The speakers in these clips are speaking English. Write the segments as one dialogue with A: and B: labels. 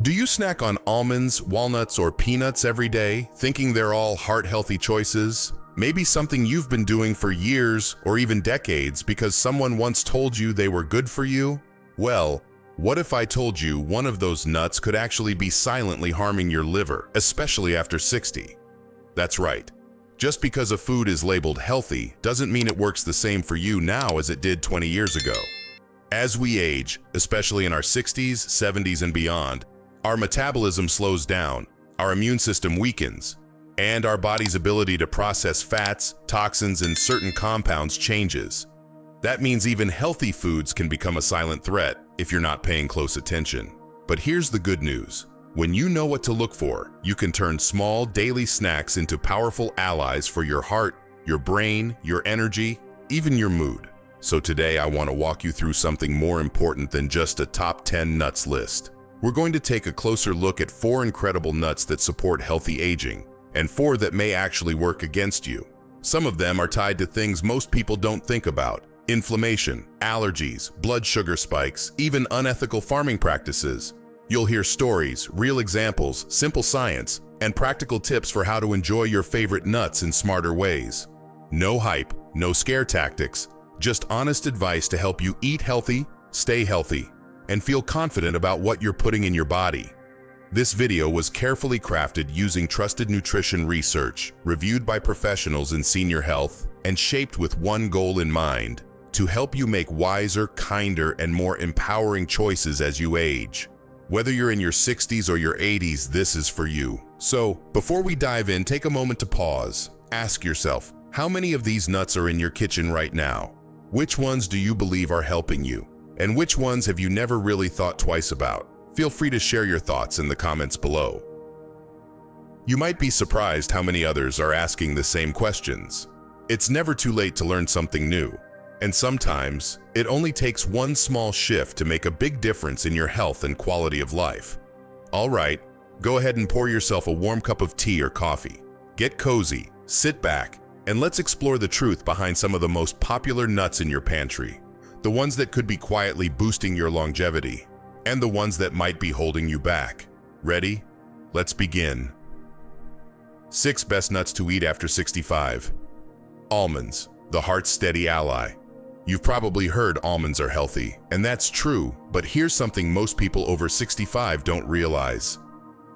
A: Do you snack on almonds, walnuts, or peanuts every day, thinking they're all heart-healthy choices? Maybe something you've been doing for years or even decades because someone once told you they were good for you? Well, what if I told you one of those nuts could actually be silently harming your liver, especially after 60? That's right. Just because a food is labeled healthy doesn't mean it works the same for you now as it did 20 years ago. As we age, especially in our 60s, 70s, and beyond, our metabolism slows down, our immune system weakens, and our body's ability to process fats, toxins, and certain compounds changes. That means even healthy foods can become a silent threat if you're not paying close attention. But here's the good news. When you know what to look for, you can turn small daily snacks into powerful allies for your heart, your brain, your energy, even your mood. So today I want to walk you through something more important than just a top 10 nuts list. We're going to take a closer look at 4 incredible nuts that support healthy aging, and 4 that may actually work against you. Some of them are tied to things most people don't think about: inflammation, allergies, blood sugar spikes, even unethical farming practices. You'll hear stories, real examples, simple science, and practical tips for how to enjoy your favorite nuts in smarter ways. No hype, no scare tactics, just honest advice to help you eat healthy, stay healthy, and feel confident about what you're putting in your body. This video was carefully crafted using trusted nutrition research, reviewed by professionals in senior health, and shaped with one goal in mind: to help you make wiser, kinder, and more empowering choices as you age. Whether you're in your 60s or your 80s, this is for you. So, before we dive in, take a moment to pause. Ask yourself, how many of these nuts are in your kitchen right now? Which ones do you believe are helping you? And which ones have you never really thought twice about? Feel free to share your thoughts in the comments below. You might be surprised how many others are asking the same questions. It's never too late to learn something new, and sometimes it only takes one small shift to make a big difference in your health and quality of life. All right, go ahead and pour yourself a warm cup of tea or coffee. Get cozy, sit back, and let's explore the truth behind some of the most popular nuts in your pantry. The ones that could be quietly boosting your longevity, and the ones that might be holding you back. Ready? Let's begin. 6 best nuts to eat after 65. Almonds, the heart's steady ally. You've probably heard almonds are healthy, and that's true, but here's something most people over 65 don't realize.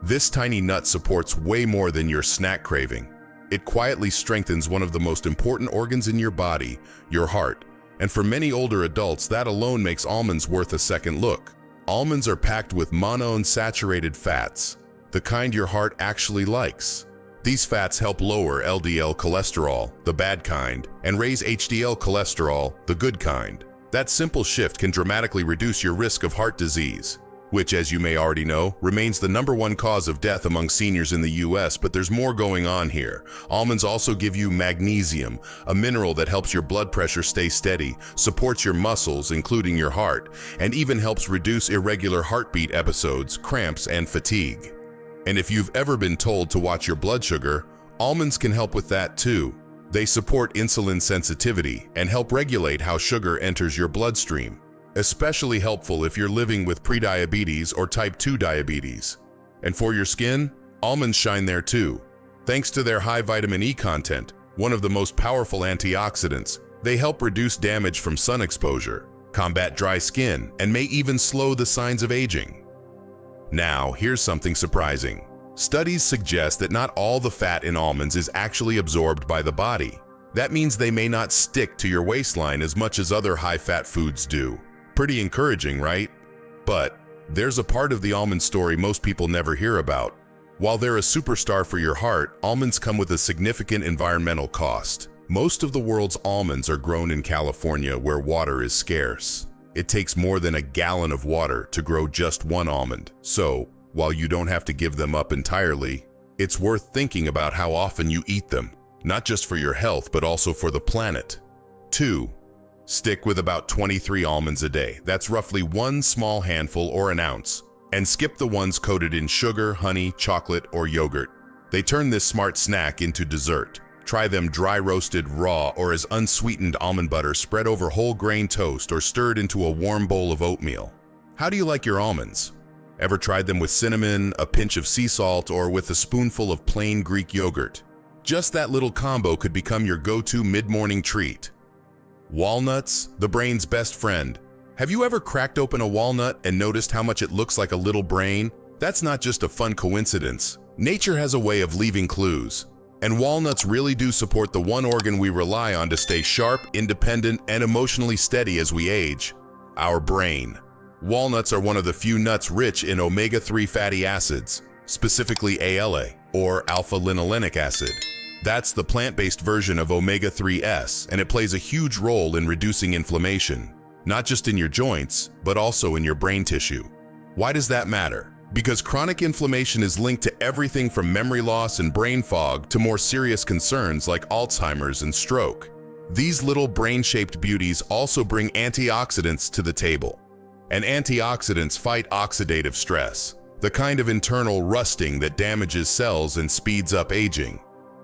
A: This tiny nut supports way more than your snack craving. It quietly strengthens one of the most important organs in your body, your heart. And for many older adults, that alone makes almonds worth a second look. Almonds are packed with monounsaturated fats, the kind your heart actually likes. These fats help lower LDL cholesterol, the bad kind, and raise HDL cholesterol, the good kind. That simple shift can dramatically reduce your risk of heart disease, which, as you may already know, remains the #1 cause of death among seniors in the US, but there's more going on here. Almonds also give you magnesium, a mineral that helps your blood pressure stay steady, supports your muscles, including your heart, and even helps reduce irregular heartbeat episodes, cramps, and fatigue. And if you've ever been told to watch your blood sugar, almonds can help with that too. They support insulin sensitivity and help regulate how sugar enters your bloodstream. Especially helpful if you're living with prediabetes or type 2 diabetes. And for your skin, almonds shine there too. Thanks to their high vitamin E content, one of the most powerful antioxidants, they help reduce damage from sun exposure, combat dry skin, and may even slow the signs of aging. Now, here's something surprising. Studies suggest that not all the fat in almonds is actually absorbed by the body. That means they may not stick to your waistline as much as other high-fat foods do. Pretty encouraging, right? But there's a part of the almond story most people never hear about. While they're a superstar for your heart, almonds come with a significant environmental cost. Most of the world's almonds are grown in California, where water is scarce. It takes more than a gallon of water to grow just one almond. So, while you don't have to give them up entirely, it's worth thinking about how often you eat them, not just for your health, but also for the planet. 2. Stick with about 23 almonds a day. That's roughly 1 small handful or an ounce. And skip the ones coated in sugar, honey, chocolate, or yogurt. They turn this smart snack into dessert. Try them dry roasted, raw, or as unsweetened almond butter spread over whole grain toast or stirred into a warm bowl of oatmeal. How do you like your almonds? Ever tried them with cinnamon, a pinch of sea salt, or with a spoonful of plain Greek yogurt? Just that little combo could become your go-to mid-morning treat. Walnuts, the brain's best friend. Have you ever cracked open a walnut and noticed how much it looks like a little brain? That's not just a fun coincidence. Nature has a way of leaving clues. And walnuts really do support the one organ we rely on to stay sharp, independent, and emotionally steady as we age: our brain. Walnuts are one of the few nuts rich in omega-3 fatty acids, specifically ALA, or alpha-linolenic acid. That's the plant-based version of omega-3s, and it plays a huge role in reducing inflammation, not just in your joints, but also in your brain tissue. Why does that matter? Because chronic inflammation is linked to everything from memory loss and brain fog to more serious concerns like Alzheimer's and stroke. These little brain-shaped beauties also bring antioxidants to the table. And antioxidants fight oxidative stress, the kind of internal rusting that damages cells and speeds up aging.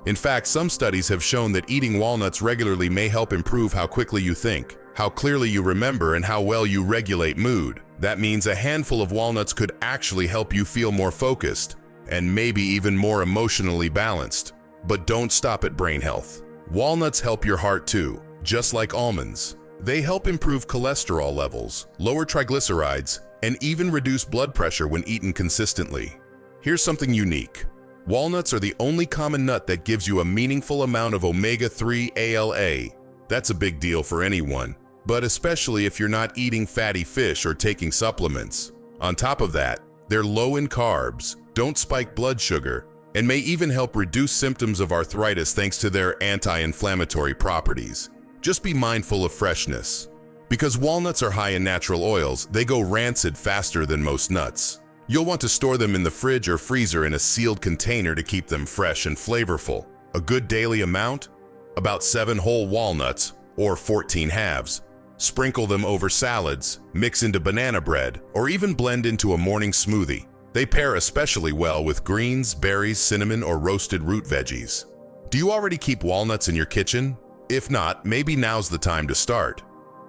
A: In fact, some studies have shown that eating walnuts regularly may help improve how quickly you think, how clearly you remember, and how well you regulate mood. That means a handful of walnuts could actually help you feel more focused and maybe even more emotionally balanced. But don't stop at brain health. Walnuts help your heart too, just like almonds. They help improve cholesterol levels, lower triglycerides, and even reduce blood pressure when eaten consistently. Here's something unique. Walnuts are the only common nut that gives you a meaningful amount of omega-3 ALA. That's a big deal for anyone, but especially if you're not eating fatty fish or taking supplements. On top of that, they're low in carbs, don't spike blood sugar, and may even help reduce symptoms of arthritis thanks to their anti-inflammatory properties. Just be mindful of freshness. Because walnuts are high in natural oils, they go rancid faster than most nuts. You'll want to store them in the fridge or freezer in a sealed container to keep them fresh and flavorful. A good daily amount? About 7 whole walnuts, or 14 halves. Sprinkle them over salads, mix into banana bread, or even blend into a morning smoothie. They pair especially well with greens, berries, cinnamon, or roasted root veggies. Do you already keep walnuts in your kitchen? If not, maybe now's the time to start.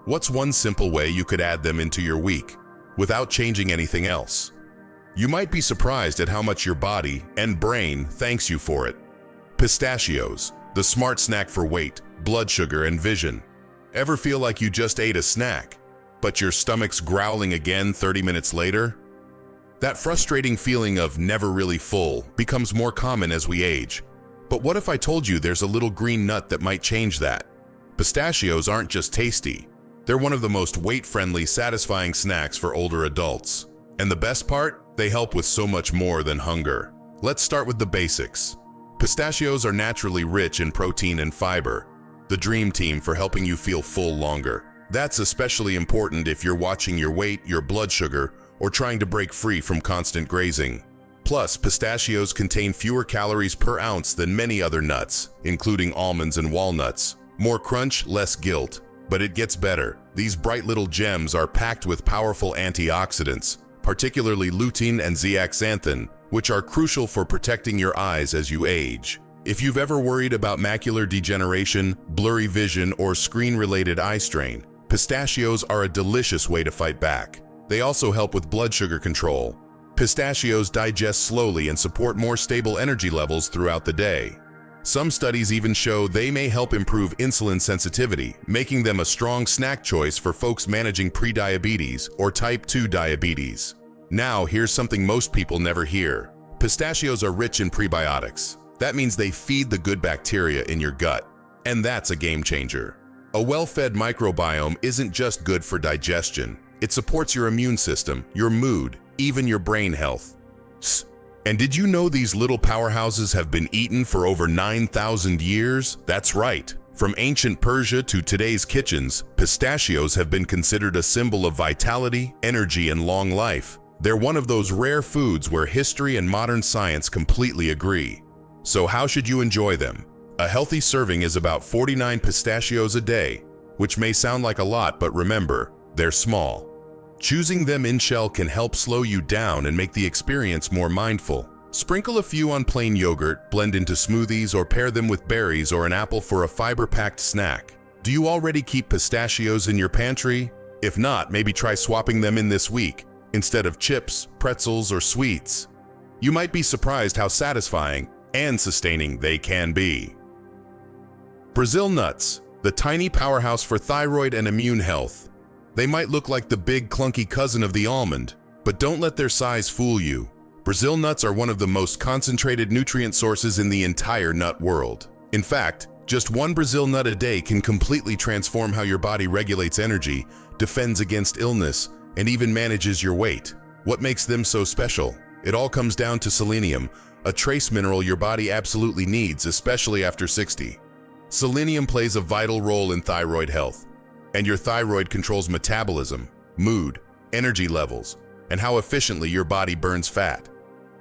A: What's one simple way you could add them into your week without changing anything else? You might be surprised at how much your body and brain thanks you for it. Pistachios, the smart snack for weight, blood sugar, and vision. Ever feel like you just ate a snack, but your stomach's growling again 30 minutes later? That frustrating feeling of never really full becomes more common as we age. But what if I told you there's a little green nut that might change that? Pistachios aren't just tasty. They're one of the most weight-friendly, satisfying snacks for older adults. And the best part? They help with so much more than hunger. Let's start with the basics. Pistachios are naturally rich in protein and fiber, the dream team for helping you feel full longer. That's especially important if you're watching your weight, your blood sugar, or trying to break free from constant grazing. Plus, pistachios contain fewer calories per ounce than many other nuts, including almonds and walnuts. More crunch, less guilt. But it gets better. These bright little gems are packed with powerful antioxidants, particularly lutein and zeaxanthin, which are crucial for protecting your eyes as you age. If you've ever worried about macular degeneration, blurry vision, or screen-related eye strain, pistachios are a delicious way to fight back. They also help with blood sugar control. Pistachios digest slowly and support more stable energy levels throughout the day. Some studies even show they may help improve insulin sensitivity, making them a strong snack choice for folks managing prediabetes or type 2 diabetes. Now, here's something most people never hear. Pistachios are rich in prebiotics. That means they feed the good bacteria in your gut. And that's a game changer. A well-fed microbiome isn't just good for digestion. It supports your immune system, your mood, even your brain health. And did you know these little powerhouses have been eaten for over 9,000 years? That's right. From ancient Persia to today's kitchens, pistachios have been considered a symbol of vitality, energy, and long life. They're one of those rare foods where history and modern science completely agree. So how should you enjoy them? A healthy serving is about 49 pistachios a day, which may sound like a lot, but remember, they're small. Choosing them in shell can help slow you down and make the experience more mindful. Sprinkle a few on plain yogurt, blend into smoothies, or pair them with berries or an apple for a fiber-packed snack. Do you already keep pistachios in your pantry? If not, maybe try swapping them in this week. instead of chips, pretzels, or sweets. You might be surprised how satisfying and sustaining they can be. Brazil nuts, the tiny powerhouse for thyroid and immune health. They might look like the big clunky cousin of the almond, but don't let their size fool you. Brazil nuts are one of the most concentrated nutrient sources in the entire nut world. In fact, just one Brazil nut a day can completely transform how your body regulates energy, defends against illness, and even manages your weight. What makes them so special? It all comes down to selenium, a trace mineral your body absolutely needs, especially after 60. Selenium plays a vital role in thyroid health, and your thyroid controls metabolism, mood, energy levels, and how efficiently your body burns fat.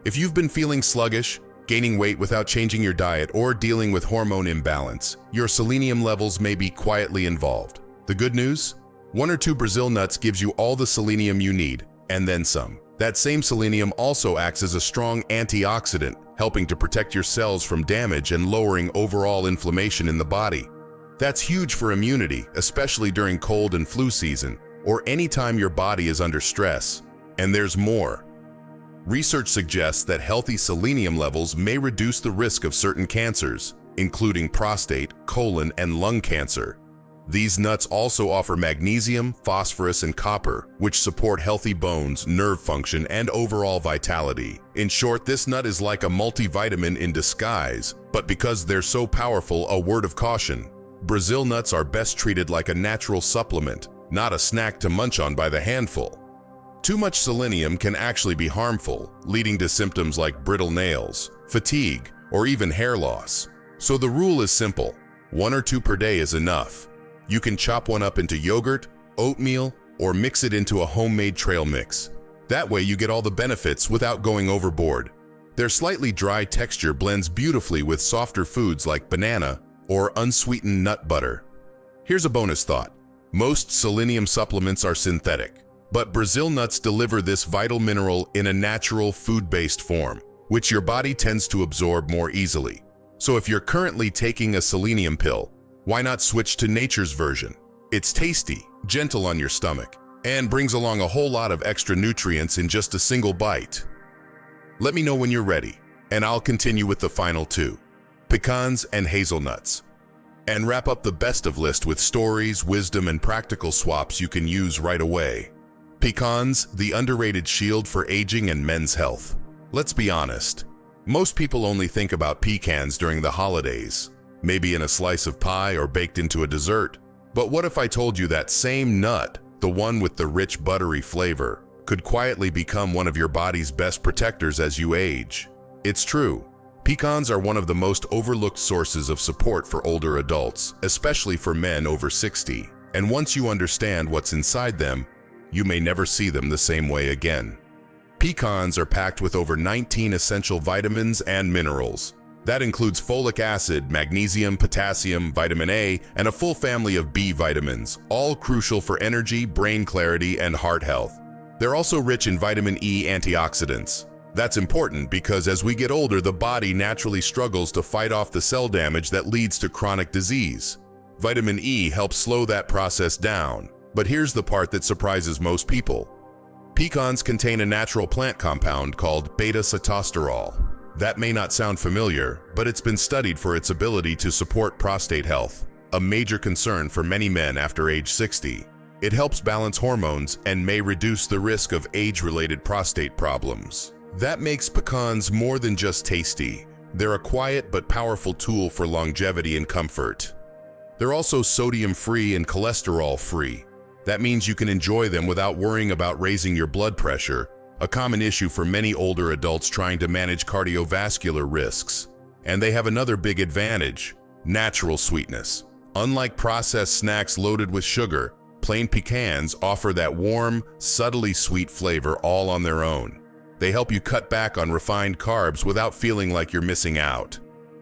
A: If you've been feeling sluggish, gaining weight without changing your diet, or dealing with hormone imbalance, your selenium levels may be quietly involved. The good news? 1 or 2 Brazil nuts gives you all the selenium you need, and then some. That same selenium also acts as a strong antioxidant, helping to protect your cells from damage and lowering overall inflammation in the body. That's huge for immunity, especially during cold and flu season, or any time your body is under stress. And there's more. Research suggests that healthy selenium levels may reduce the risk of certain cancers, including prostate, colon, and lung cancer. These nuts also offer magnesium, phosphorus, and copper, which support healthy bones, nerve function, and overall vitality. In short, this nut is like a multivitamin in disguise, but because they're so powerful, a word of caution. Brazil nuts are best treated like a natural supplement, not a snack to munch on by the handful. Too much selenium can actually be harmful, leading to symptoms like brittle nails, fatigue, or even hair loss. So the rule is simple: 1 or 2 per day is enough. You can chop one up into yogurt, oatmeal, or mix it into a homemade trail mix. That way you get all the benefits without going overboard. Their slightly dry texture blends beautifully with softer foods like banana or unsweetened nut butter. Here's a bonus thought. Most selenium supplements are synthetic, but Brazil nuts deliver this vital mineral in a natural food-based form, which your body tends to absorb more easily. So if you're currently taking a selenium pill, why not switch to nature's version? It's tasty, gentle on your stomach, and brings along a whole lot of extra nutrients in just a single bite. Let me know when you're ready, and I'll continue with the final 2, pecans and hazelnuts. And wrap up the best of list with stories, wisdom, and practical swaps you can use right away. Pecans, the underrated shield for aging and men's health. Let's be honest, most people only think about pecans during the holidays, maybe in a slice of pie or baked into a dessert. But what if I told you that same nut, the one with the rich buttery flavor, could quietly become one of your body's best protectors as you age? It's true. Pecans are one of the most overlooked sources of support for older adults, especially for men over 60. And once you understand what's inside them, you may never see them the same way again. Pecans are packed with over 19 essential vitamins and minerals. That includes folic acid, magnesium, potassium, vitamin A, and a full family of B vitamins, all crucial for energy, brain clarity, and heart health. They're also rich in vitamin E antioxidants. That's important because as we get older, the body naturally struggles to fight off the cell damage that leads to chronic disease. Vitamin E helps slow that process down. But here's the part that surprises most people. Pecans contain a natural plant compound called beta-sitosterol. That may not sound familiar, but it's been studied for its ability to support prostate health, a major concern for many men after age 60. It helps balance hormones and may reduce the risk of age-related prostate problems. That makes pecans more than just tasty. They're a quiet but powerful tool for longevity and comfort. They're also sodium-free and cholesterol-free. That means you can enjoy them without worrying about raising your blood pressure, a common issue for many older adults trying to manage cardiovascular risks. And they have another big advantage: natural sweetness. Unlike processed snacks loaded with sugar, plain pecans offer that warm, subtly sweet flavor all on their own. They help you cut back on refined carbs without feeling like you're missing out.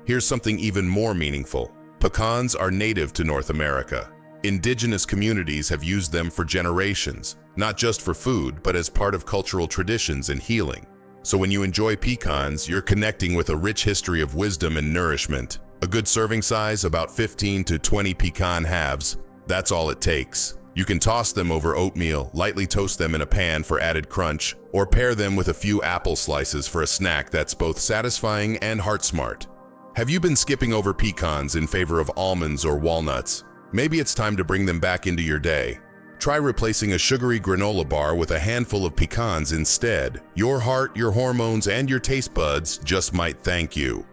A: Here's something even more meaningful. Pecans are native to North America. Indigenous communities have used them for generations, not just for food, but as part of cultural traditions and healing. So when you enjoy pecans, you're connecting with a rich history of wisdom and nourishment. A good serving size, about 15 to 20 pecan halves, that's all it takes. You can toss them over oatmeal, lightly toast them in a pan for added crunch, or pair them with a few apple slices for a snack that's both satisfying and heart-smart. Have you been skipping over pecans in favor of almonds or walnuts? Maybe it's time to bring them back into your day. Try replacing a sugary granola bar with a handful of pecans instead. Your heart, your hormones, and your taste buds just might thank you.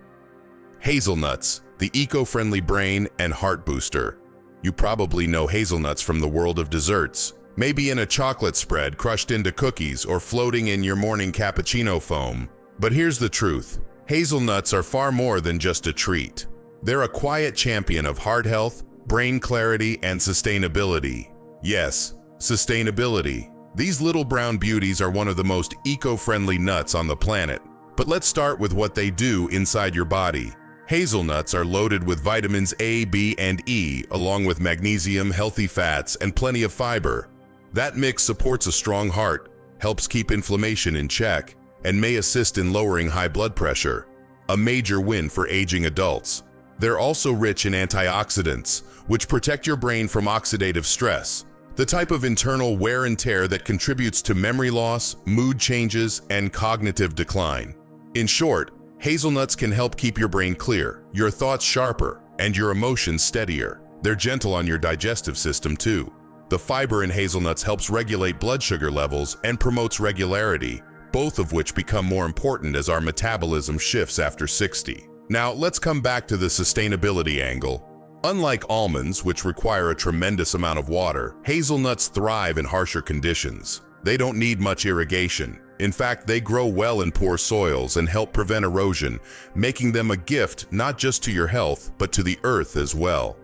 A: Hazelnuts, the eco-friendly brain and heart booster. You probably know hazelnuts from the world of desserts, maybe in a chocolate spread crushed into cookies or floating in your morning cappuccino foam. But here's the truth. Hazelnuts are far more than just a treat. They're a quiet champion of heart health, brain clarity, and sustainability. Yes, sustainability. These little brown beauties are one of the most eco-friendly nuts on the planet. But let's start with what they do inside your body. Hazelnuts are loaded with vitamins A, B, and E, along with magnesium, healthy fats, and plenty of fiber. That mix supports a strong heart, helps keep inflammation in check, and may assist in lowering high blood pressure. A major win for aging adults. They're also rich in antioxidants, which protect your brain from oxidative stress, the type of internal wear and tear that contributes to memory loss, mood changes, and cognitive decline. In short, hazelnuts can help keep your brain clear, your thoughts sharper, and your emotions steadier. They're gentle on your digestive system too. The fiber in hazelnuts helps regulate blood sugar levels and promotes regularity, both of which become more important as our metabolism shifts after 60. Now, let's come back to the sustainability angle. Unlike almonds, which require a tremendous amount of water, hazelnuts thrive in harsher conditions. They don't need much irrigation. In fact, they grow well in poor soils and help prevent erosion, making them a gift not just to your health, but to the earth as well.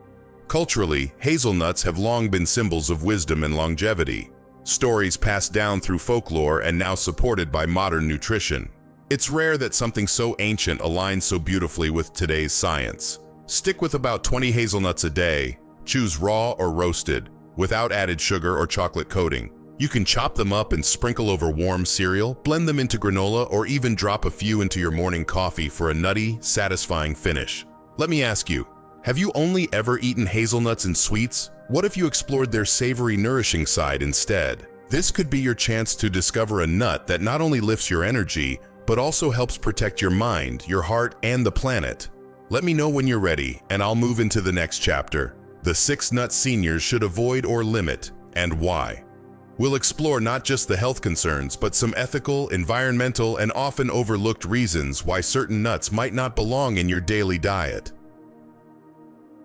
A: Culturally, hazelnuts have long been symbols of wisdom and longevity. Stories passed down through folklore and now supported by modern nutrition. It's rare that something so ancient aligns so beautifully with today's science. Stick with about 20 hazelnuts a day. Choose raw or roasted, without added sugar or chocolate coating. You can chop them up and sprinkle over warm cereal, blend them into granola, or even drop a few into your morning coffee for a nutty, satisfying finish. Let me ask you, have you only ever eaten hazelnuts in sweets? What if you explored their savory, nourishing side instead? This could be your chance to discover a nut that not only lifts your energy, but also helps protect your mind, your heart, and the planet. Let me know when you're ready, and I'll move into the next chapter. The 6 nuts seniors should avoid or limit, and why. We'll explore not just the health concerns, but some ethical, environmental, and often overlooked reasons why certain nuts might not belong in your daily diet.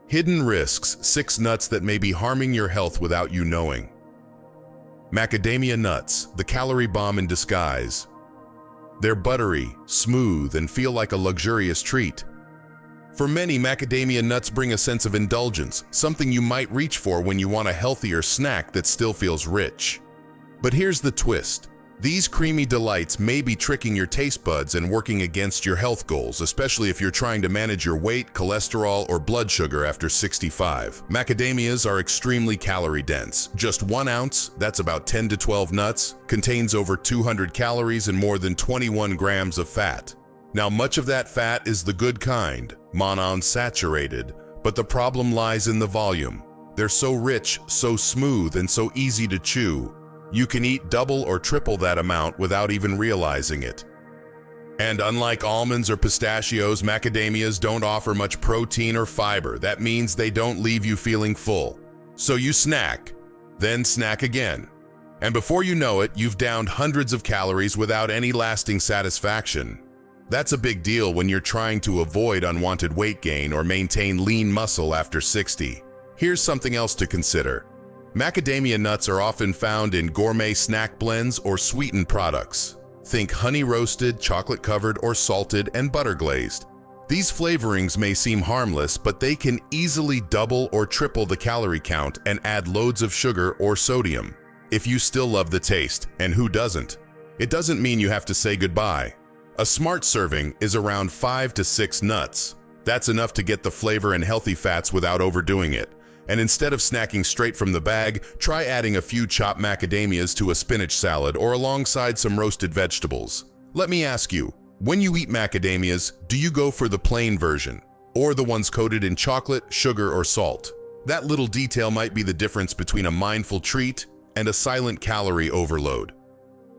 A: Hidden risks: 6 nuts that may be harming your health without you knowing. Macadamia nuts, the calorie bomb in disguise. They're buttery, smooth, and feel like a luxurious treat. For many, macadamia nuts bring a sense of indulgence, something you might reach for when you want a healthier snack that still feels rich. But here's the twist. These creamy delights may be tricking your taste buds and working against your health goals, especially if you're trying to manage your weight, cholesterol, or blood sugar after 65. Macadamias are extremely calorie-dense. Just 1 ounce, that's about 10 to 12 nuts, contains over 200 calories and more than 21 grams of fat. Now, much of that fat is the good kind, monounsaturated, but the problem lies in the volume. They're so rich, so smooth, and so easy to chew. You can eat double or triple that amount without even realizing it. And unlike almonds or pistachios, macadamias don't offer much protein or fiber. That means they don't leave you feeling full. So you snack, then snack again. And before you know it, you've downed hundreds of calories without any lasting satisfaction. That's a big deal when you're trying to avoid unwanted weight gain or maintain lean muscle after 60. Here's something else to consider. Macadamia nuts are often found in gourmet snack blends or sweetened products. Think honey roasted, chocolate covered, or salted and butter glazed. These flavorings may seem harmless, but they can easily double or triple the calorie count and add loads of sugar or sodium. If you still love the taste, and who doesn't? It doesn't mean you have to say goodbye. A smart serving is around 5 to 6 nuts. That's enough to get the flavor and healthy fats without overdoing it. And instead of snacking straight from the bag, try adding a few chopped macadamias to a spinach salad or alongside some roasted vegetables. Let me ask you, when you eat macadamias, do you go for the plain version or the ones coated in chocolate, sugar, or salt? That little detail might be the difference between a mindful treat and a silent calorie overload.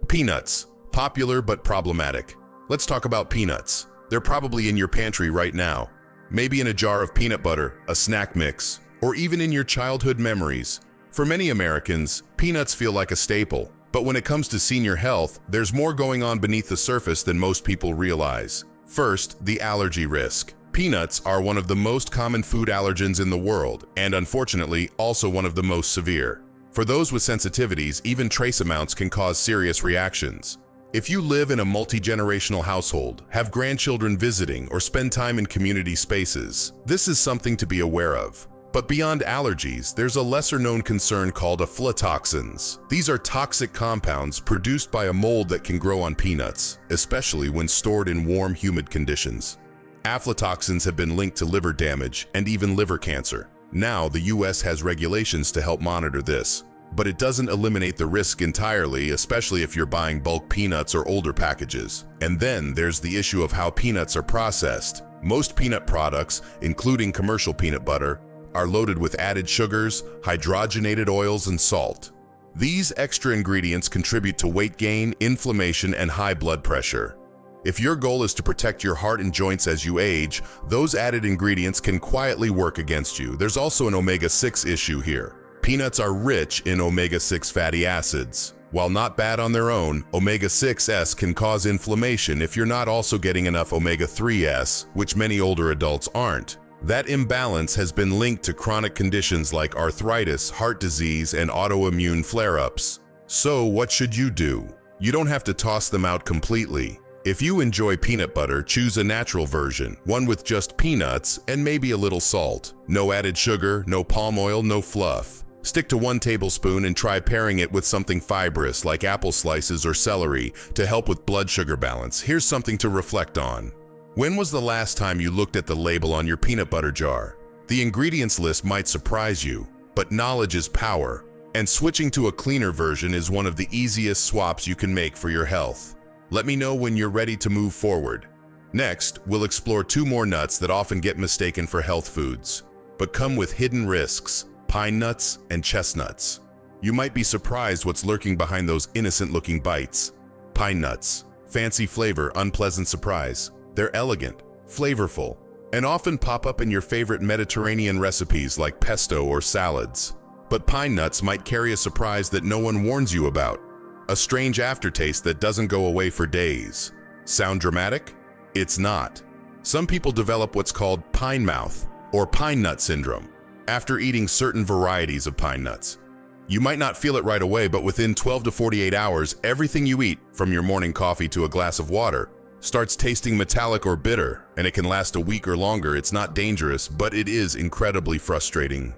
A: Peanuts, popular but problematic. Let's talk about peanuts. They're probably in your pantry right now. Maybe in a jar of peanut butter, a snack mix, or even in your childhood memories. For many Americans, peanuts feel like a staple. But when it comes to senior health, there's more going on beneath the surface than most people realize. First, the allergy risk. Peanuts are one of the most common food allergens in the world, and unfortunately, also one of the most severe. For those with sensitivities, even trace amounts can cause serious reactions. If you live in a multi-generational household, have grandchildren visiting, or spend time in community spaces, this is something to be aware of. But beyond allergies, there's a lesser-known concern called aflatoxins. These are toxic compounds produced by a mold that can grow on peanuts, especially when stored in warm, humid conditions. Aflatoxins have been linked to liver damage and even liver cancer. Now, the US has regulations to help monitor this, but it doesn't eliminate the risk entirely, especially if you're buying bulk peanuts or older packages. And then there's the issue of how peanuts are processed. Most peanut products, including commercial peanut butter, are loaded with added sugars, hydrogenated oils, and salt. These extra ingredients contribute to weight gain, inflammation, and high blood pressure. If your goal is to protect your heart and joints as you age, those added ingredients can quietly work against you. There's also an omega-6 issue here. Peanuts are rich in omega-6 fatty acids. While not bad on their own, omega-6s can cause inflammation if you're not also getting enough omega-3s, which many older adults aren't. That imbalance has been linked to chronic conditions like arthritis, heart disease, and autoimmune flare-ups. So what should you do? You don't have to toss them out completely. If you enjoy peanut butter, choose a natural version, one with just peanuts and maybe a little salt. No added sugar, no palm oil, no fluff. Stick to 1 tablespoon and try pairing it with something fibrous like apple slices or celery to help with blood sugar balance. Here's something to reflect on. When was the last time you looked at the label on your peanut butter jar? The ingredients list might surprise you, but knowledge is power, and switching to a cleaner version is one of the easiest swaps you can make for your health. Let me know when you're ready to move forward. Next, we'll explore 2 more nuts that often get mistaken for health foods, but come with hidden risks: pine nuts and chestnuts. You might be surprised what's lurking behind those innocent-looking bites. Pine nuts. Fancy flavor, unpleasant surprise. They're elegant, flavorful, and often pop up in your favorite Mediterranean recipes like pesto or salads. But pine nuts might carry a surprise that no one warns you about. A strange aftertaste that doesn't go away for days. Sound dramatic? It's not. Some people develop what's called pine mouth or pine nut syndrome after eating certain varieties of pine nuts. You might not feel it right away, but within 12 to 48 hours, everything you eat, from your morning coffee to a glass of water, starts tasting metallic or bitter, and it can last a week or longer. It's not dangerous, but it is incredibly frustrating.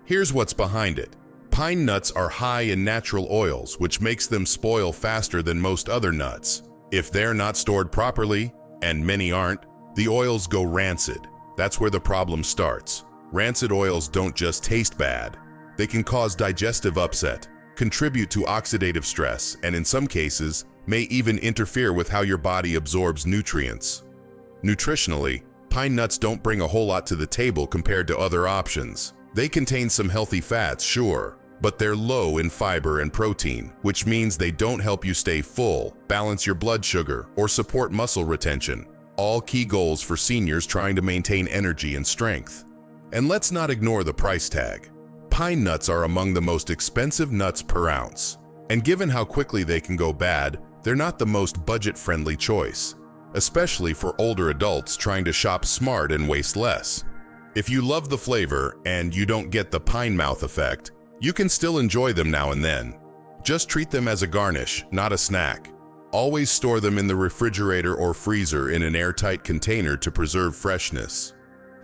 A: Here's what's behind it. Pine nuts are high in natural oils, which makes them spoil faster than most other nuts. If they're not stored properly, and many aren't, the oils go rancid. That's where the problem starts. Rancid oils don't just taste bad. They can cause digestive upset, contribute to oxidative stress, and in some cases, may even interfere with how your body absorbs nutrients. Nutritionally, pine nuts don't bring a whole lot to the table compared to other options. They contain some healthy fats, sure, but they're low in fiber and protein, which means they don't help you stay full, balance your blood sugar, or support muscle retention. All key goals for seniors trying to maintain energy and strength. And let's not ignore the price tag. Pine nuts are among the most expensive nuts per ounce. And given how quickly they can go bad, they're not the most budget-friendly choice, especially for older adults trying to shop smart and waste less. If you love the flavor and you don't get the pine mouth effect, you can still enjoy them now and then. Just treat them as a garnish, not a snack. Always store them in the refrigerator or freezer in an airtight container to preserve freshness.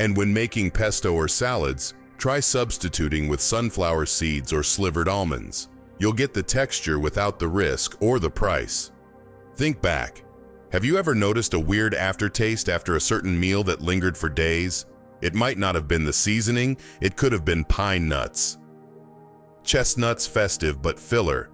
A: And when making pesto or salads, try substituting with sunflower seeds or slivered almonds. You'll get the texture without the risk or the price. Think back. Have you ever noticed a weird aftertaste after a certain meal that lingered for days? It might not have been the seasoning, it could have been pine nuts. Chestnuts, festive but filler.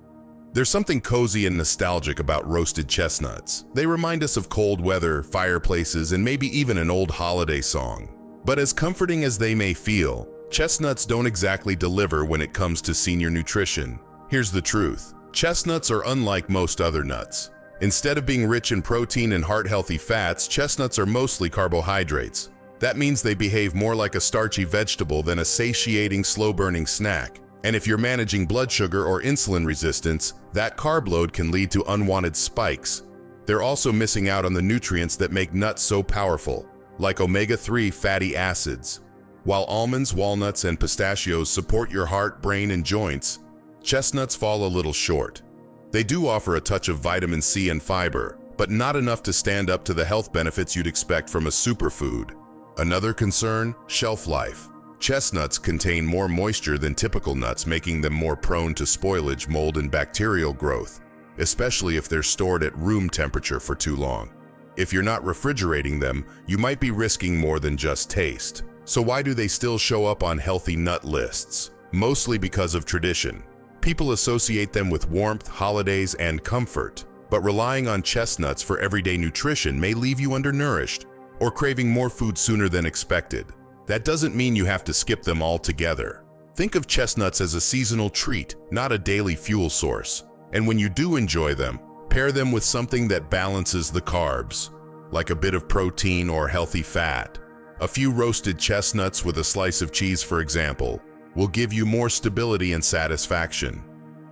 A: There's something cozy and nostalgic about roasted chestnuts. They remind us of cold weather, fireplaces, and maybe even an old holiday song. But as comforting as they may feel, Chestnuts don't exactly deliver when it comes to senior nutrition. Here's the truth. Chestnuts are unlike most other nuts. Instead of being rich in protein and heart-healthy fats, chestnuts are mostly carbohydrates. That means they behave more like a starchy vegetable than a satiating, slow-burning snack. And if you're managing blood sugar or insulin resistance, that carb load can lead to unwanted spikes. They're also missing out on the nutrients that make nuts so powerful, like omega-3 fatty acids. While almonds, walnuts, and pistachios support your heart, brain, and joints, chestnuts fall a little short. They do offer a touch of vitamin C and fiber, but not enough to stand up to the health benefits you'd expect from a superfood. Another concern, shelf life. Chestnuts contain more moisture than typical nuts, making them more prone to spoilage, mold, and bacterial growth, especially if they're stored at room temperature for too long. If you're not refrigerating them, you might be risking more than just taste. So why do they still show up on healthy nut lists? Mostly because of tradition. People associate them with warmth, holidays, and comfort, but relying on chestnuts for everyday nutrition may leave you undernourished or craving more food sooner than expected. That doesn't mean you have to skip them altogether. Think of chestnuts as a seasonal treat, not a daily fuel source. And when you do enjoy them, pair them with something that balances the carbs, like a bit of protein or healthy fat. A few roasted chestnuts with a slice of cheese, for example, will give you more stability and satisfaction.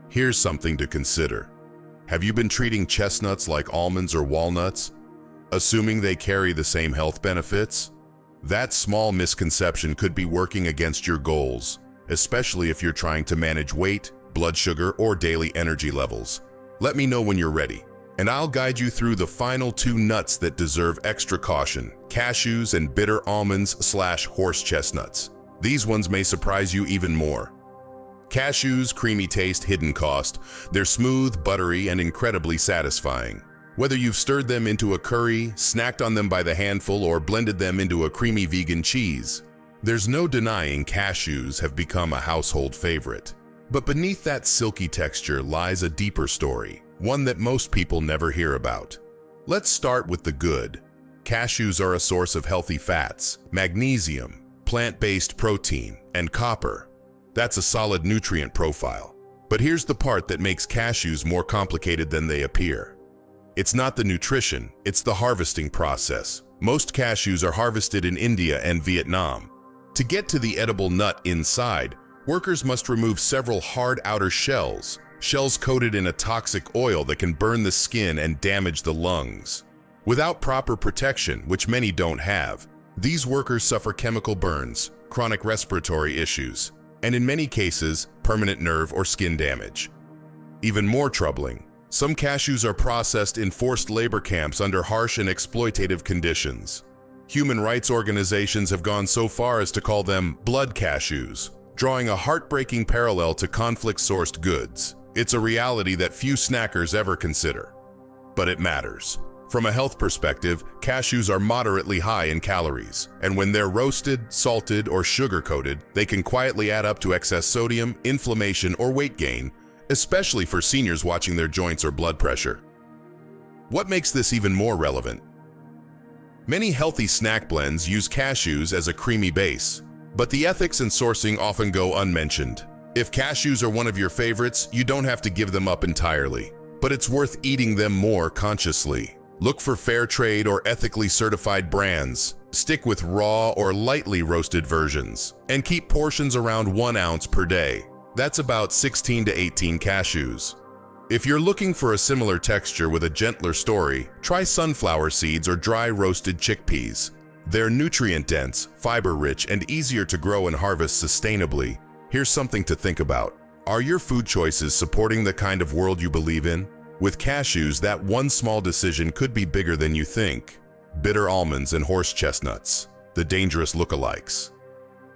A: Here's something to consider. Have you been treating chestnuts like almonds or walnuts, assuming they carry the same health benefits? That small misconception could be working against your goals, especially if you're trying to manage weight, blood sugar, or daily energy levels. Let me know when you're ready, and I'll guide you through the final two nuts that deserve extra caution: cashews and bitter almonds/horse chestnuts. These ones may surprise you even more. Cashews, creamy taste, hidden cost. They're smooth, buttery, and incredibly satisfying. Whether you've stirred them into a curry, snacked on them by the handful, or blended them into a creamy vegan cheese, there's no denying cashews have become a household favorite. But beneath that silky texture lies a deeper story, one that most people never hear about. Let's start with the good. Cashews are a source of healthy fats, magnesium, plant-based protein, and copper. That's a solid nutrient profile. But here's the part that makes cashews more complicated than they appear. It's not the nutrition, it's the harvesting process. Most cashews are harvested in India and Vietnam. To get to the edible nut inside, workers must remove several hard outer shells coated in a toxic oil that can burn the skin and damage the lungs. Without proper protection, which many don't have, these workers suffer chemical burns, chronic respiratory issues, and in many cases, permanent nerve or skin damage. Even more troubling, some cashews are processed in forced labor camps under harsh and exploitative conditions. Human rights organizations have gone so far as to call them blood cashews, drawing a heartbreaking parallel to conflict-sourced goods. It's a reality that few snackers ever consider. But it matters. From a health perspective, cashews are moderately high in calories, and when they're roasted, salted, or sugar-coated, they can quietly add up to excess sodium, inflammation, or weight gain, especially for seniors watching their joints or blood pressure. What makes this even more relevant? Many healthy snack blends use cashews as a creamy base, but the ethics and sourcing often go unmentioned. If cashews are one of your favorites, you don't have to give them up entirely, but it's worth eating them more consciously. Look for fair trade or ethically certified brands. Stick with raw or lightly roasted versions, and keep portions around 1 ounce per day. That's about 16 to 18 cashews. If you're looking for a similar texture with a gentler story, try sunflower seeds or dry roasted chickpeas. They're nutrient-dense, fiber-rich, and easier to grow and harvest sustainably. Here's something to think about. Are your food choices supporting the kind of world you believe in? With cashews, that one small decision could be bigger than you think. Bitter almonds and horse chestnuts, the dangerous lookalikes.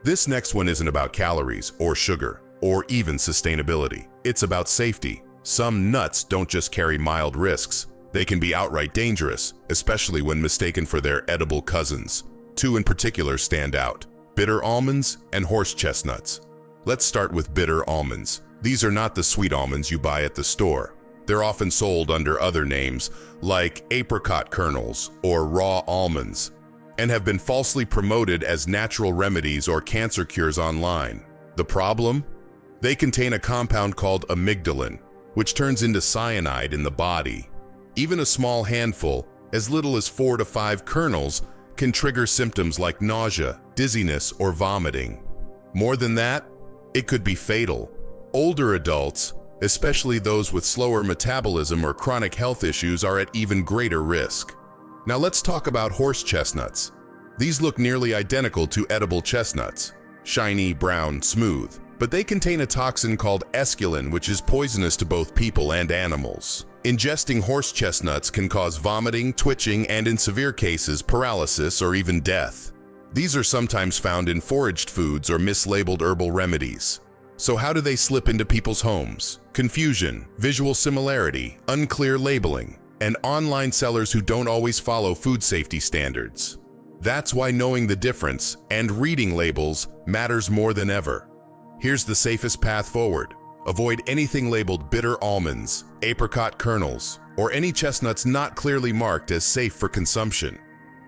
A: This next one isn't about calories or sugar or even sustainability. It's about safety. Some nuts don't just carry mild risks. They can be outright dangerous, especially when mistaken for their edible cousins. Two in particular stand out: bitter almonds and horse chestnuts. Let's start with bitter almonds. These are not the sweet almonds you buy at the store. They're often sold under other names, like apricot kernels or raw almonds. and have been falsely promoted as natural remedies or cancer cures online. The problem? They contain a compound called amygdalin, which turns into cyanide in the body. Even a small handful, as little as 4 to 5 kernels, can trigger symptoms like nausea, dizziness, or vomiting. More than that, it could be fatal. Older adults, especially those with slower metabolism or chronic health issues, are at even greater risk. Now let's talk about horse chestnuts. These look nearly identical to edible chestnuts, shiny, brown, smooth, but they contain a toxin called esculin, which is poisonous to both people and animals. Ingesting horse chestnuts can cause vomiting, twitching, and in severe cases, paralysis or even death. These are sometimes found in foraged foods or mislabeled herbal remedies. So how do they slip into people's homes? Confusion, visual similarity, unclear labeling, and online sellers who don't always follow food safety standards. That's why knowing the difference and reading labels matters more than ever. Here's the safest path forward. Avoid anything labeled bitter almonds, apricot kernels, or any chestnuts not clearly marked as safe for consumption.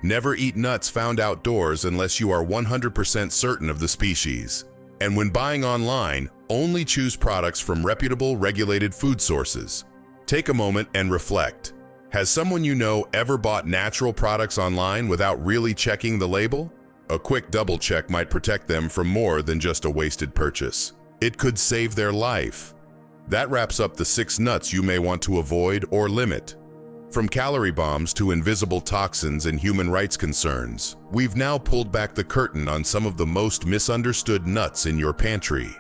A: Never eat nuts found outdoors unless you are 100% certain of the species. And when buying online, only choose products from reputable, regulated food sources. Take a moment and reflect. Has someone you know ever bought natural products online without really checking the label? A quick double check might protect them from more than just a wasted purchase. It could save their life. That wraps up the 6 nuts you may want to avoid or limit. From calorie bombs to invisible toxins and human rights concerns, we've now pulled back the curtain on some of the most misunderstood nuts in your pantry.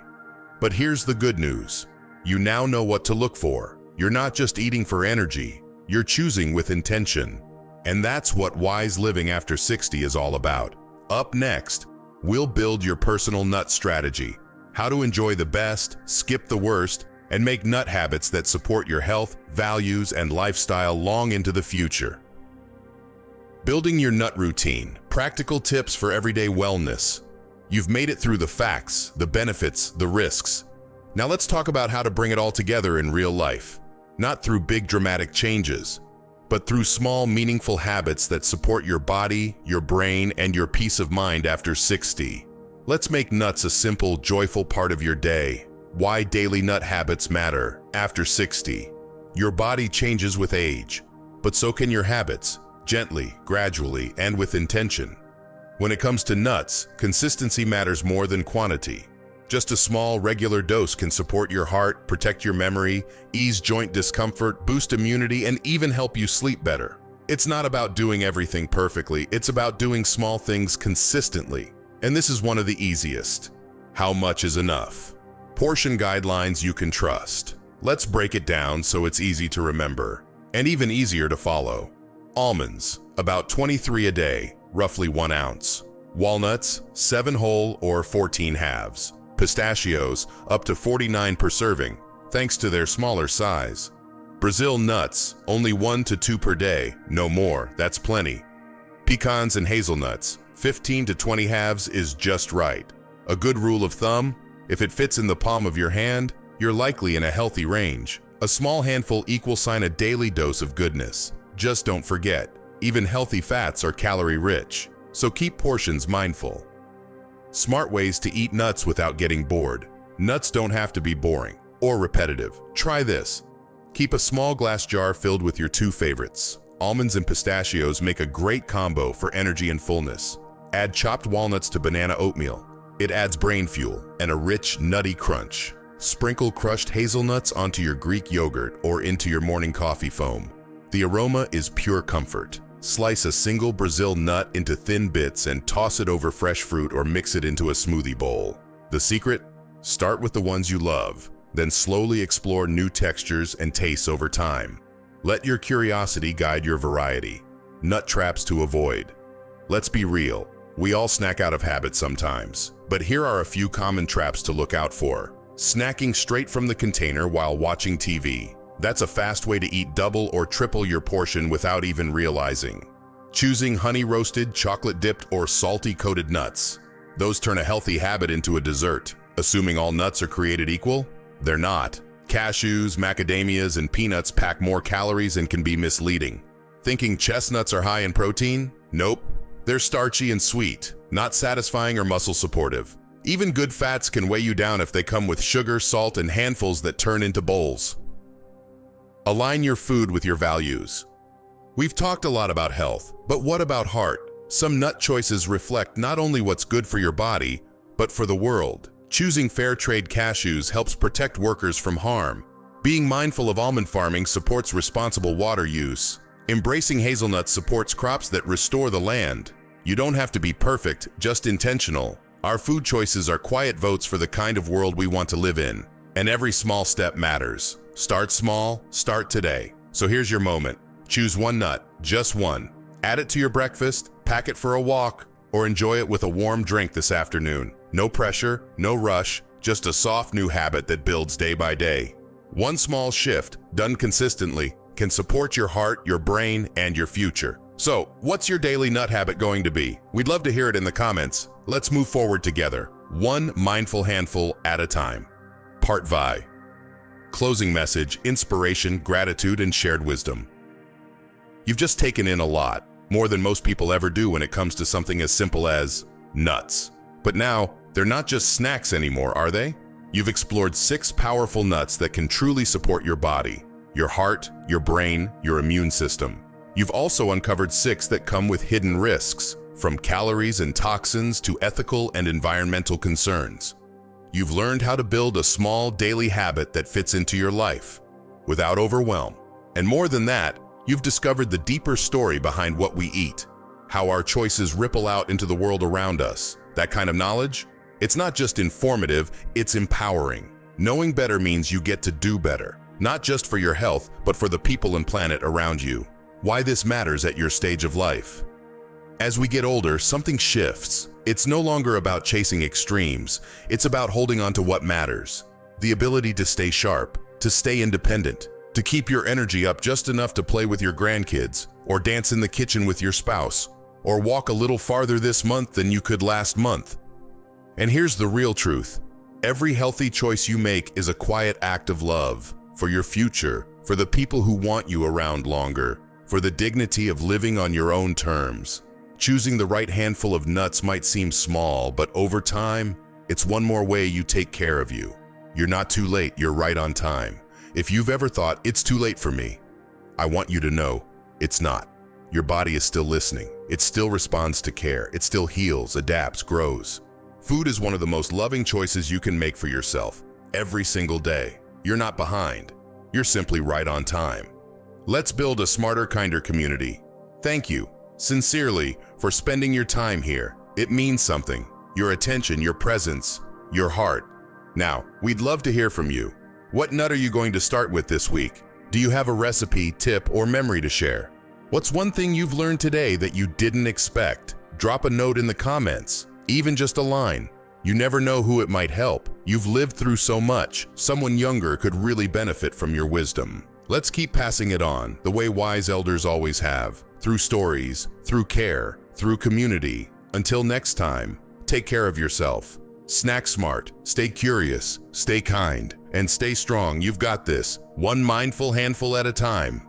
A: But here's the good news. You now know what to look for. You're not just eating for energy, you're choosing with intention. And that's what wise living after 60 is all about. Up next, we'll build your personal nut strategy. How to enjoy the best, skip the worst, and make nut habits that support your health, values, and lifestyle long into the future. Building your nut routine. Practical tips for everyday wellness. You've made it through the facts, the benefits, the risks. Now let's talk about how to bring it all together in real life. Not through big dramatic changes, but through small, meaningful habits that support your body, your brain, and your peace of mind after 60. Let's make nuts a simple, joyful part of your day. Why daily nut habits matter after 60. Your body changes with age, but so can your habits, gently, gradually, and with intention. When it comes to nuts, consistency matters more than quantity. Just a small, regular dose can support your heart, protect your memory, ease joint discomfort, boost immunity, and even help you sleep better. It's not about doing everything perfectly, it's about doing small things consistently. And this is one of the easiest. How much is enough? Portion guidelines you can trust. Let's break it down so it's easy to remember, and even easier to follow. Almonds, about 23 a day, roughly 1 ounce. Walnuts, 7 whole or 14 halves. Pistachios, up to 49 per serving, thanks to their smaller size. Brazil nuts, only 1 to 2 per day, no more, that's plenty. Pecans and hazelnuts, 15 to 20 halves is just right. A good rule of thumb, if it fits in the palm of your hand, you're likely in a healthy range. A small handful equals a daily dose of goodness. Just don't forget, even healthy fats are calorie-rich, so keep portions mindful. Smart ways to eat nuts without getting bored. Nuts don't have to be boring or repetitive. Try this. Keep a small glass jar filled with your 2 favorites. Almonds and pistachios make a great combo for energy and fullness. Add chopped walnuts to banana oatmeal. It adds brain fuel and a rich, nutty crunch. Sprinkle crushed hazelnuts onto your Greek yogurt or into your morning coffee foam. The aroma is pure comfort. Slice a single Brazil nut into thin bits and toss it over fresh fruit or mix it into a smoothie bowl. The secret? Start with the ones you love, then slowly explore new textures and tastes over time. Let your curiosity guide your variety. Nut traps to avoid. Let's be real. We all snack out of habit sometimes, but here are a few common traps to look out for. Snacking straight from the container while watching TV. That's a fast way to eat double or triple your portion without even realizing. Choosing honey-roasted, chocolate-dipped, or salty-coated nuts. Those turn a healthy habit into a dessert. Assuming all nuts are created equal? They're not. Cashews, macadamias, and peanuts pack more calories and can be misleading. Thinking chestnuts are high in protein? Nope. They're starchy and sweet, not satisfying or muscle supportive. Even good fats can weigh you down if they come with sugar, salt, and handfuls that turn into bowls. Align your food with your values. We've talked a lot about health, but what about heart? Some nut choices reflect not only what's good for your body, but for the world. Choosing fair trade cashews helps protect workers from harm. Being mindful of almond farming supports responsible water use. Embracing hazelnuts supports crops that restore the land. You don't have to be perfect, just intentional. Our food choices are quiet votes for the kind of world we want to live in. And every small step matters. Start small, start today. So here's your moment. Choose one nut, just one. Add it to your breakfast, pack it for a walk, or enjoy it with a warm drink this afternoon. No pressure, no rush, just a soft new habit that builds day by day. One small shift, done consistently, can support your heart, your brain, and your future. So, what's your daily nut habit going to be? We'd love to hear it in the comments. Let's move forward together, one mindful handful at a time. Part Vi. Closing message, inspiration, gratitude, and shared wisdom. You've just taken in a lot, more than most people ever do when it comes to something as simple as nuts. But now, they're not just snacks anymore, are they? You've explored 6 powerful nuts that can truly support your body, your heart, your brain, your immune system. You've also uncovered 6 that come with hidden risks, from calories and toxins to ethical and environmental concerns. You've learned how to build a small daily habit that fits into your life, without overwhelm. And more than that, you've discovered the deeper story behind what we eat, how our choices ripple out into the world around us. That kind of knowledge? It's not just informative, it's empowering. Knowing better means you get to do better, not just for your health, but for the people and planet around you. Why this matters at your stage of life. As we get older, something shifts. It's no longer about chasing extremes. It's about holding on to what matters. The ability to stay sharp, to stay independent, to keep your energy up just enough to play with your grandkids, or dance in the kitchen with your spouse, or walk a little farther this month than you could last month. And here's the real truth. Every healthy choice you make is a quiet act of love for your future, for the people who want you around longer, for the dignity of living on your own terms. Choosing the right handful of nuts might seem small, but over time, it's one more way you take care of you. You're not too late, you're right on time. If you've ever thought, it's too late for me, I want you to know, it's not. Your body is still listening. It still responds to care. It still heals, adapts, grows. Food is one of the most loving choices you can make for yourself, every single day. You're not behind. You're simply right on time. Let's build a smarter, kinder community. Thank you, sincerely, for spending your time here. It means something. Your attention, your presence, your heart. Now, we'd love to hear from you. What nut are you going to start with this week? Do you have a recipe, tip, or memory to share? What's one thing you've learned today that you didn't expect? Drop a note in the comments, even just a line. You never know who it might help. You've lived through so much. Someone younger could really benefit from your wisdom. Let's keep passing it on, the way wise elders always have, through stories, through care, through community. Until next time, take care of yourself. Snack smart, stay curious, stay kind, and stay strong. You've got this, one mindful handful at a time.